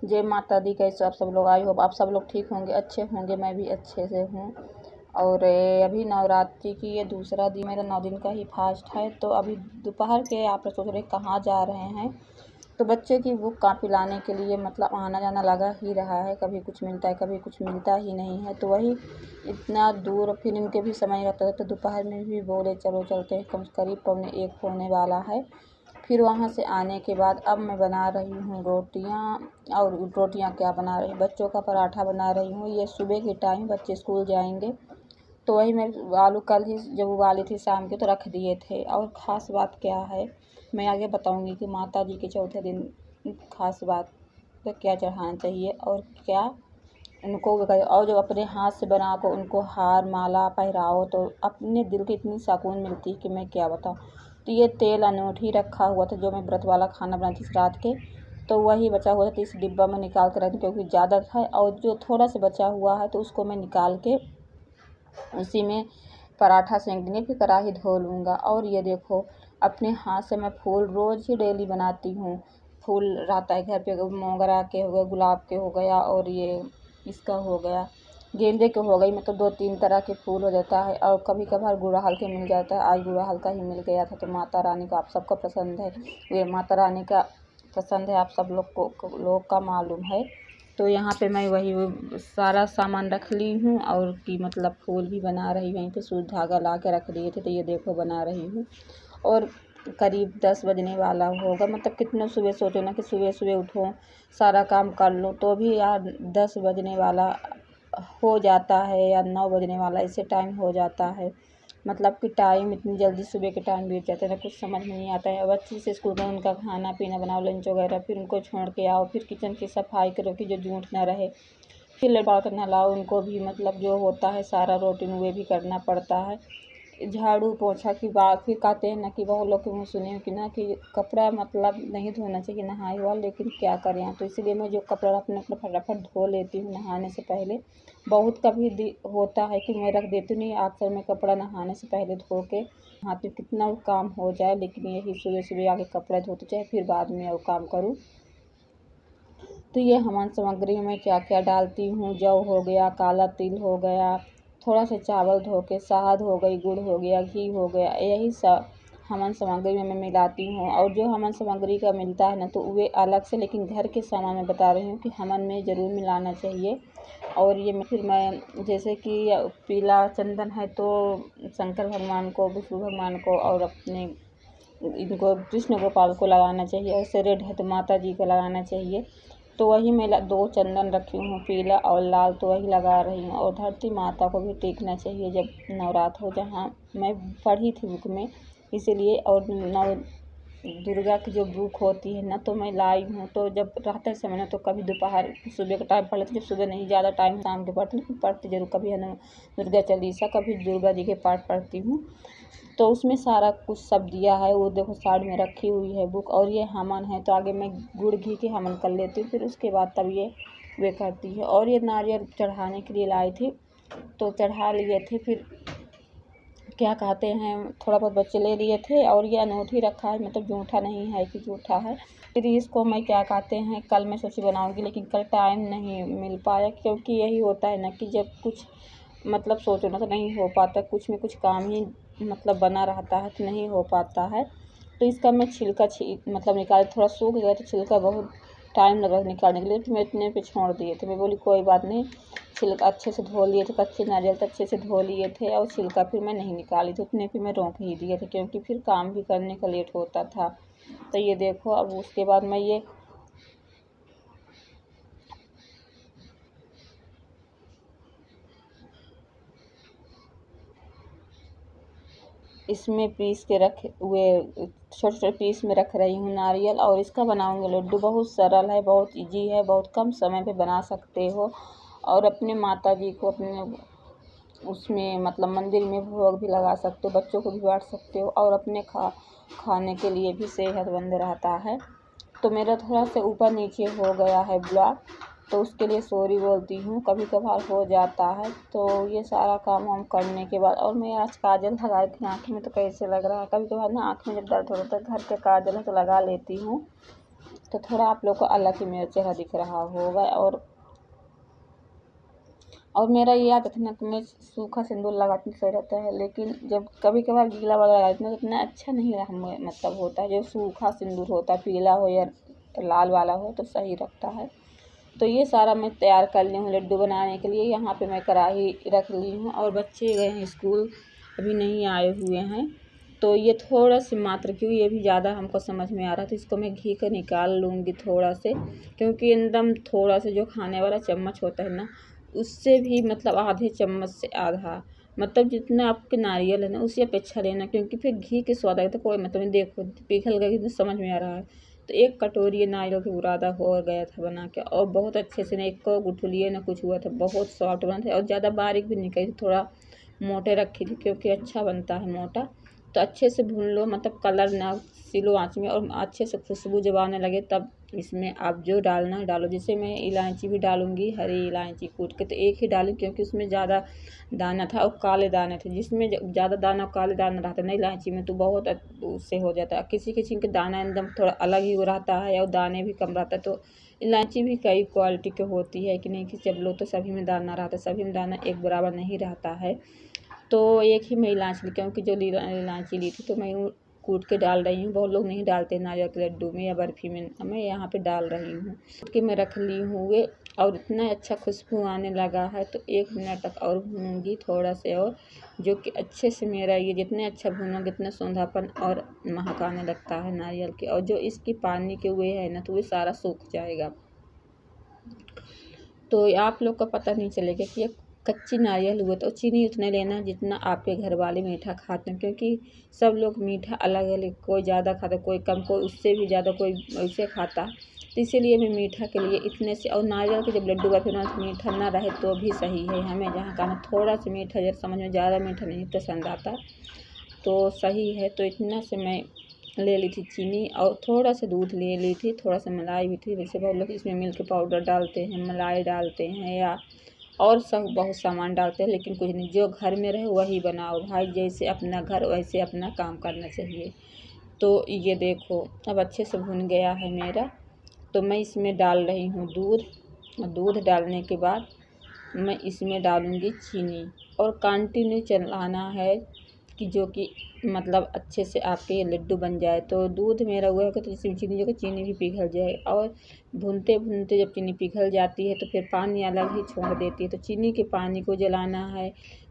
जय माता दी। कैसे आप सब लोग? आई होप आप सब लोग ठीक होंगे, अच्छे होंगे। मैं भी अच्छे से हूँ। और अभी नवरात्रि की ये दूसरा दिन, मेरा 9 दिन का ही फास्ट है। तो अभी दोपहर के आप सोच रहे कहाँ जा रहे हैं, तो बच्चे की बुक कॉपी लाने के लिए मतलब आना जाना लगा ही रहा है। कभी कुछ मिलता है, कभी कुछ मिलता ही नहीं है। तो वही इतना दूर, फिर इनके भी समय रहता है। तो दोपहर में भी बोले चलो चलते हैं, करीब 12:45 होने वाला है। फिर वहाँ से आने के बाद अब मैं बना रही हूँ रोटियाँ। और रोटियाँ क्या बना रही हूँ, बच्चों का पराठा बना रही हूँ। ये सुबह के टाइम बच्चे स्कूल जाएंगे, तो वही मैं आलू कल ही जब उबाली थी शाम के तो रख दिए थे। और ख़ास बात क्या है मैं आगे बताऊंगी कि माता जी के चौथे दिन ख़ास बात पे क्या चढ़ाना चाहिए और क्या उनको। और जो अपने हाथ से बना को उनको हार माला पहराओ तो अपने दिल की इतनी सुकून मिलती है कि मैं क्या बताऊँ। तो ये तेल अनूठी रखा हुआ था, जो मैं व्रत वाला खाना बनाई थी रात के, तो वही बचा हुआ था। तो इस डिब्बा में निकाल कर रखी क्योंकि ज़्यादा था, और जो थोड़ा सा बचा हुआ है तो उसको मैं निकाल के उसी में पराठा सेंक देंगे। फिर कढ़ाई धो लूँगा। और ये देखो अपने हाथ से मैं फूल रोज़ ही डेली बनाती हूँ। फूल रहता है घर पे, मोगरा के हो गए, गुलाब के हो गया, और ये इसका हो गया, गेंदे के हो गई। मतलब 2-3 तरह के फूल हो जाता है। और कभी कभार गुड़हल के मिल जाता है। आज गुड़हल का ही मिल गया था। तो माता रानी को आप सबको पसंद है, ये माता रानी का पसंद है, आप सब लोग का मालूम है। तो यहाँ पे मैं वही सारा सामान रख ली हूँ। और कि मतलब फूल भी बना रही हूँ। यहीं पे सूत धागा ला के रख दिए थे, तो ये देखो बना रही हूँ। और करीब 10 बजने वाला होगा। मतलब कितना सुबह सोचो ना कि सुबह सुबह उठो सारा काम कर लो, तो भी यार 10 बजने वाला हो जाता है या 9 बजने वाला, इससे टाइम हो जाता है। मतलब कि टाइम इतनी जल्दी सुबह के टाइम बीत जाता है ना, कुछ समझ में नहीं आता है। अब अच्छे से स्कूल में उनका खाना पीना बनाओ, लंच वगैरह, फिर उनको छोड़ के आओ, फिर किचन की सफाई करो कि जो जूठ ना रहे, फिर लड़का कर नहलाओ उनको भी। मतलब जो होता है सारा रूटीन वे भी करना पड़ता है। झाड़ू पोछा की बात, फिर कहते हैं ना कि बहुत लोग के मुँह सुनी हो कि ना कि कपड़ा मतलब नहीं धोना चाहिए नहाए हुआ, लेकिन क्या करें। तो इसलिए मैं जो कपड़ा अपने अपना फटाफट धो लेती हूँ नहाने से पहले। बहुत कभी होता है कि मैं रख देती हूँ, नहीं अक्सर मैं कपड़ा नहाने से पहले धो के नहाती हूँ, कितना काम हो जाए। लेकिन यही सुबह सुबह आके कपड़ा धोते चाहे फिर बाद में और काम करूँ। तो ये हवन सामग्री में क्या क्या डालती हूँ, जौ हो गया, काला तिल हो गया, थोड़ा सा चावल धो के, शहद हो गई, गुड़ हो गया, घी हो गया, यही सब हवन सामग्री में मैं मिलाती हूँ। और जो हवन सामग्री का मिलता है ना तो वे अलग से, लेकिन घर के सामान में बता रही हूँ कि हवन में ज़रूर मिलाना चाहिए। और ये फिर मैं जैसे कि पीला चंदन है तो शंकर भगवान को, विष्णु भगवान को और अपने इनको कृष्ण गोपाल को लगाना चाहिए। और से रेड है तो माता जी को लगाना चाहिए। तो वही मैं 2 चंदन रखी हूँ, पीला और लाल, तो वही लगा रही हूँ। और धरती माता को भी टेकना चाहिए जब नवरात्र हो, जहाँ मैं पढ़ी थी बुक में इसीलिए। और नव दुर्गा की जो बुक होती है ना तो मैं लाई हूँ। तो जब रहता है समय ना तो कभी दोपहर सुबह का टाइम पढ़ लेती हूँ, जब सुबह नहीं ज़्यादा टाइम शाम के पढ़ती हूँ, पढ़ती जरूर कभी है ना दुर्गा चालीसा, कभी दुर्गा जी के पाठ पढ़ती हूँ। तो उसमें सारा कुछ सब दिया है, वो देखो साइड में रखी हुई है बुक। और ये हवन है तो आगे मैं गुड़ घी के हवन कर लेती हूँ, फिर उसके बाद तब ये वे करती है। और ये नारियल चढ़ाने के लिए लाई थी तो चढ़ा लिए थे। फिर क्या कहते हैं थोड़ा बहुत बच्चे ले लिए थे। और ये अनूठी रखा है, मतलब जूठा नहीं है कि जूठा है। फिर इसको मैं क्या कहते हैं कल मैं सोची बनाऊंगी, लेकिन कल टाइम नहीं मिल पाया, क्योंकि यही होता है ना कि जब कुछ मतलब सोचो ना तो नहीं हो पाता, कुछ में कुछ काम ही मतलब बना रहता है तो नहीं हो पाता है। तो इसका मैं छिलका मतलब निकाल, थोड़ा सूख गया तो छिलका बहुत टाइम लगा निकालने के लिए, तो मैं इतने पे छोड़ दिए थे। मैं बोली कोई बात नहीं, छिलका अच्छे से धो लिए थे, कच्चे नारियल तो अच्छे से धो लिए थे, और छिलका फिर मैं नहीं निकाली थी, उतने पे मैं रोक ही दिए थे, क्योंकि फिर काम भी करने का लेट होता था। तो ये देखो अब उसके बाद मैं ये इसमें पीस के रखे हुए छोटे छोटे पीस में रख रही हूँ नारियल। और इसका बनाऊँगी लड्डू। बहुत सरल है, बहुत इजी है, बहुत कम समय पे बना सकते हो। और अपने माता जी को अपने उसमें मतलब मंदिर में भोग भी लगा सकते हो, बच्चों को भी बांट सकते हो, और अपने खाने के लिए भी सेहतमंद रहता है। तो मेरा थोड़ा सा ऊपर नीचे हो गया है ब्लॉग, तो उसके लिए सॉरी बोलती हूँ, कभी कभार हो जाता है। तो ये सारा काम हम करने के बाद, और मैं आज काजल लगाई थी आँख में, तो कैसे लग रहा है, कभी कभार ना आँख में जब दर्द होता है घर के काजल है तो लगा लेती हूँ। तो थोड़ा आप लोग को अलग ही मेरा चेहरा दिख रहा होगा। और मेरा ये आदत है ना कि मैं सूखा सिंदूर लगाती सही रहता है, लेकिन जब कभी कभार गीला वाला लगाती हूँ तो इतना अच्छा नहीं मतलब होता है। जो सूखा सिंदूर होता है, पीला हो या लाल वाला हो, तो सही रखता है। तो ये सारा मैं तैयार कर ली हूँ लड्डू बनाने के लिए। यहाँ पे मैं कढ़ाई रख ली हूँ और बच्चे गए हैं स्कूल, अभी नहीं आए हुए हैं। तो ये थोड़ा सी मात्र, क्यों ये भी ज़्यादा हमको समझ में आ रहा था, इसको मैं घी का निकाल लूँगी थोड़ा से, क्योंकि एकदम थोड़ा से जो खाने वाला चम्मच होता है ना, उससे भी मतलब आधे चम्मच से आधा, मतलब जितना आपके नारियल है ना उसी अपेक्षा लेना, क्योंकि फिर घी के स्वाद आएगा तो कोई मतलब नहीं। देखो पिघल गया, कितना समझ में आ रहा है। तो एक कटोरी ये नारियल का बुरादा हो गया था बना के, और बहुत अच्छे से, ना एक को गुठलिए ना कुछ हुआ था, बहुत सॉफ्ट बना था। और ज़्यादा बारीक भी नहीं करी, थोड़ा मोटे रखी थी क्योंकि अच्छा बनता है मोटा। तो अच्छे से भून लो, मतलब कलर ना सिलो आँच में, और अच्छे से खुशबू जब आने लगे तब इसमें आप जो डालना है डालो। जैसे मैं इलायची भी डालूँगी, हरी इलायची कूट के, तो एक ही डालूँ क्योंकि उसमें ज़्यादा दाना था और काले दाने थे। जिसमें ज़्यादा दाना काले दाना रहता है ना इलायची में, तो बहुत उससे हो जाता है। किसी किसी के दाना एकदम थोड़ा अलग ही वो रहता है और दाने भी कम रहता है। तो इलायची भी कई क्वालिटी की होती है कि नहीं, कि जब लो तो सभी में दाना रहता है, सभी में दाना एक बराबर नहीं रहता है। तो एक ही मैं इलायची ली, क्योंकि जो इलायची ली थी तो मैं कूट के डाल रही हूँ। बहुत लोग नहीं डालते नारियल के लड्डू में या बर्फ़ी में, मैं यहाँ पे डाल रही हूँ। कूट के मैं रख ली हूँ वे, और इतना अच्छा खुशबू आने लगा है। तो 1 मिनट तक और भूनूंगी थोड़ा से, और जो कि अच्छे से मेरा ये जितने अच्छा भूनोगे इतना सौंधापन और महक आने लगता है नारियल के। और जो इसकी पानी के हुए है ना, तो वो सारा सूख जाएगा। तो आप लोग को पता नहीं चलेगा कि ये कच्ची नारियल हुआ। तो चीनी उतने लेना जितना आपके घर वाले मीठा खाते हैं, क्योंकि सब लोग मीठा अलग अलग, कोई ज़्यादा खाता, कोई कम, कोई उससे भी ज़्यादा, कोई वैसे खाता। तो इसीलिए मैं मीठा के लिए इतने से, और नारियल के जब लड्डू बर्फी बनाओ तो मीठा ना रहे तो भी सही है। हमें जहाँ का ना थोड़ा सा मीठा, जैसे समझ में, ज़्यादा मीठा नहीं पसंद आता, तो सही है। तो इतना से मैं ले ली थी चीनी, और थोड़ा सा दूध ले ली थी, थोड़ा सा मलाई भी थी। वैसे बहुत लोग इसमें मिल्क पाउडर डालते हैं, मलाई डालते हैं, या और सब बहुत सामान डालते हैं, लेकिन कुछ नहीं, जो घर में रहे वही बनाओ भाई। जैसे अपना घर वैसे अपना काम करना चाहिए। तो ये देखो अब अच्छे से भुन गया है मेरा। तो मैं इसमें डाल रही हूँ दूध, और दूध डालने के बाद मैं इसमें डालूँगी चीनी, और कंटिन्यू चलाना है कि जो कि मतलब अच्छे से आपके ये लड्डू बन जाए। तो दूध मेरा हुआ होगा तो इसमें चीनी जो कि चीनी भी पिघल जाए, और भूनते भूनते जब चीनी पिघल जाती है तो फिर पानी अलग ही छोड़ देती है। तो चीनी के पानी को जलाना है,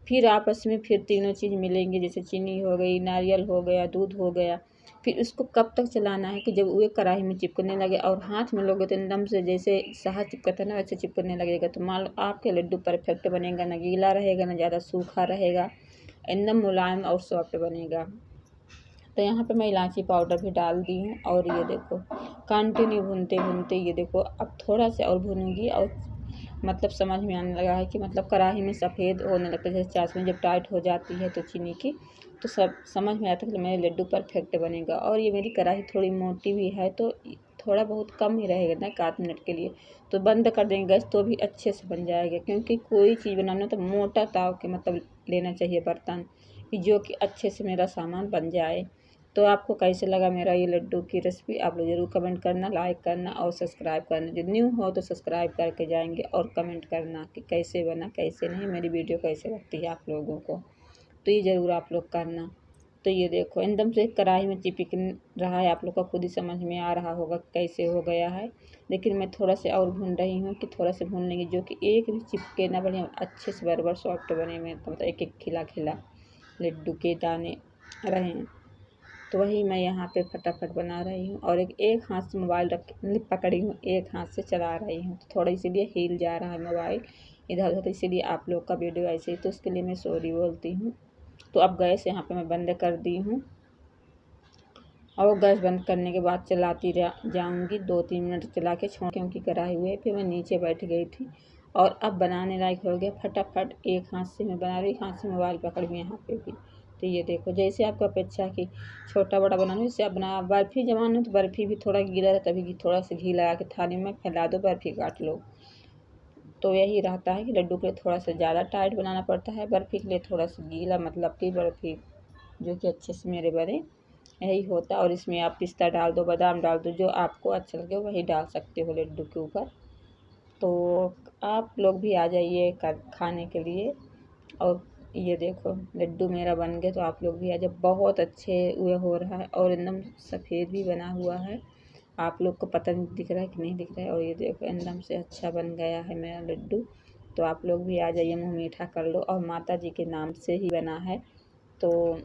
फिर आपस में फिर तीनों चीज़ मिलेंगे, जैसे चीनी हो गई, नारियल हो गया, दूध हो गया। फिर उसको कब तक चलाना है कि जब वो कढ़ाई में चिपकने लगे, और हाथ में लोगे तो एकदम से जैसे शहद चिपकता है ना, वैसे चिपकने लगेगा। तो मान लो आपके लड्डू परफेक्ट बनेगा, ना गीला रहेगा ना ज़्यादा सूखा रहेगा, एकदम मुलायम और सॉफ्ट बनेगा। तो यहाँ पे मैं इलायची पाउडर भी डाल दी हूँ, और ये देखो कंटिन्यू भूनते भूनते, ये देखो अब थोड़ा सा और भूनूंगी, और मतलब समझ में आने लगा है कि मतलब कढ़ाई में सफ़ेद होने लगता है, जैसे चाशनी जब टाइट हो जाती है तो चीनी की, तो सब समझ में आता है कि मेरे लड्डू परफेक्ट बनेगा। और ये मेरी कढ़ाई थोड़ी मोटी भी है, तो थोड़ा बहुत कम ही रहेगा ना, 1 आध मिनट के लिए। तो बंद कर देंगे गैस तो भी अच्छे से बन जाएगा, क्योंकि कोई चीज़ बनाना तो मोटा ताव के मतलब लेना चाहिए बर्तन, कि जो कि अच्छे से मेरा सामान बन जाए। तो आपको कैसे लगा मेरा ये लड्डू की रेसिपी, आप लोग ज़रूर कमेंट करना, लाइक करना और सब्सक्राइब करना। जो न्यू हो तो सब्सक्राइब करके जाएंगे, और कमेंट करना कि कैसे बना कैसे नहीं, मेरी वीडियो कैसे लगती है आप लोगों को। तो ये ज़रूर आप लोग करना। तो ये देखो एकदम से कढ़ाई में चिपक रहा है, आप लोग का खुद ही समझ में आ रहा होगा कैसे हो गया है। लेकिन मैं थोड़ा से और भून रही हूँ कि थोड़ा से भून लेंगे, जो कि एक भी चिपके ना, बढ़िया अच्छे से बराबर सॉफ्ट बने में, मतलब एक एक खिला खिला लड्डू के दाने रहें। तो वही मैं यहाँ पे फटाफट बना रही हूँ, और एक हाथ से मोबाइल रख पकड़ी हूँ, एक हाथ से चला रही हूँ। तो थोड़ा इसीलिए हिल जा रहा है मोबाइल इधर उधर, तो इसीलिए आप लोग का वीडियो ऐसे ही, तो उसके लिए मैं सॉरी बोलती हूँ। तो अब गैस यहाँ पे मैं बंद कर दी हूँ, और गैस बंद करने के बाद चलाती जाऊँगी 2-3 मिनट चला के छोड़, क्योंकि कढ़ाई हुए फिर मैं नीचे बैठ गई थी। और अब बनाने लायक हो गया, फटाफट एक हाथ से मैं बना रही, एक हाथ से मोबाइल पकड़ में यहाँ पे भी। तो ये देखो जैसे आपको अपेक्षा की छोटा बड़ा बनाना वैसे आप बना। बर्फ़ी जमाना तो बर्फ़ी भी थोड़ा गीला रहता, तभी थोड़ा सा घी लगा के थाली में फैला दो, बर्फ़ी काट लो। तो यही रहता है कि लड्डू के लिए थोड़ा सा ज़्यादा टाइट बनाना पड़ता है, बर्फ़ी के लिए थोड़ा सा गीला, मतलब कि बर्फ़ी जो कि अच्छे से मेरे बने। यही होता है। और इसमें आप पिस्ता डाल दो, बादाम डाल दो, जो आपको अच्छा लगे वही डाल सकते हो लड्डू के ऊपर। तो आप लोग भी आ जाइए खाने के लिए। और ये देखो लड्डू मेरा बन गया, तो आप लोग भी आ जाओ। बहुत अच्छे हुए हो रहा है और एकदम सफ़ेद भी बना हुआ है। आप लोग को पता नहीं दिख रहा है कि नहीं दिख रहा है। और ये देखो एकदम से अच्छा बन गया है मेरा लड्डू। तो आप लोग भी आ जाइए, मुँह मीठा कर लो। और माता जी के नाम से ही बना है, तो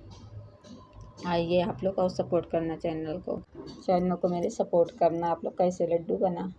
आइए आप लोग और सपोर्ट करना चैनल को मेरे सपोर्ट करना। आप लोग कैसे लड्डू बना।